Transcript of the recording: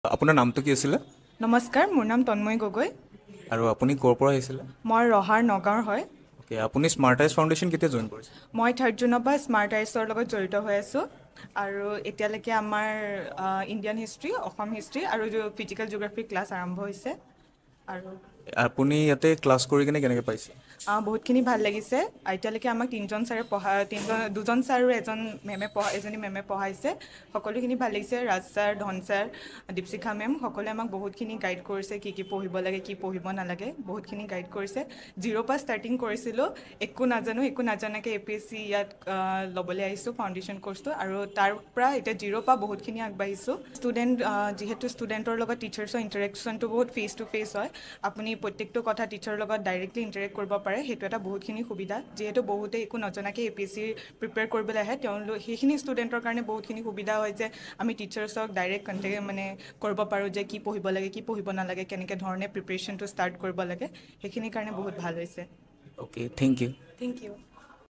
আপোনাৰ নামটো কি আছিলে নমস্কাৰ, মোৰ নাম তন্ময় গগৈ। আৰু আপুনি ক'ৰ পৰা আহিছিলে? মই ৰহাৰ নগাঁৱৰ হয়। অ'কে, আপুনি স্মাৰ্ট আইজ ফাউণ্ডেশ্যন কেতিয়া জইন কৰিছে? মই 3rd জুনৰ পৰা স্মাৰ্ট আইচৰ লগত জড়িত হৈ আছোঁ। আৰু এতিয়ালৈকে আমাৰ ইণ্ডিয়ান হিষ্ট্ৰী, অসম হিষ্ট্ৰী আৰু ফিজিকেল জিঅ'গ্ৰাফী ক্লাছ আৰম্ভ হৈছে। আৰু আপুনি ইয়াতে ক্লাছ কৰি কিনে কেনেকৈ পাইছে? বহুতখিনি ভাল লাগিছে। এতিয়ালৈকে আমাক দুজন ছাৰ আৰু এজনী মেমে পঢ়াইছে। সকলোখিনি ভাল লাগিছে। ৰাজ ছাৰ, ধন ছাৰ, দীপশিখা মেম সকলোৱে আমাক বহুতখিনি গাইড কৰিছে, কি পঢ়িব লাগে, কি পঢ়িব নালাগে, বহুতখিনি গাইড কৰিছে। 0 পৰা ষ্টাৰ্টিং কৰিছিলোঁ, একো নাজানাকৈ APSC ইয়াত ল'বলৈ আহিছোঁ ফাউণ্ডেশ্যন ক'ৰ্চটো, আৰু তাৰ পৰা এতিয়া 0 পৰা বহুতখিনি আগবাঢ়িছোঁ। যিহেতু ষ্টুডেণ্টৰ লগত টিচাৰ্ছৰ ইণ্টাৰেকশ্যনটো বহুত ফেচ টু ফেচ হয়, আপুনি প্ৰত্যেকটো কথা টিচাৰৰ লগত ডাইৰেক্টলি ইণ্টাৰেক্ট কৰিব পাৰে, সেইটো এটা বহুতখিনি সুবিধা। যিহেতু বহুতে একো নজনাকৈ APSC প্ৰিপেয়াৰ কৰিবলৈ আহে, সেইখিনি ষ্টুডেণ্টৰ কাৰণে বহুতখিনি সুবিধা হয় যে আমি টিচাৰ্ছক ডাইৰেক্ট কৰিব পাৰোঁ যে কি পঢ়িব লাগে, কি পঢ়িব নালাগে, কেনেকৈ ধৰণে প্ৰিপেৰেশ্যনটো ষ্টাৰ্ট কৰিব লাগে, সেইখিনিৰ কাৰণে বহুত ভাল হৈছে। Okay, thank you. Thank U.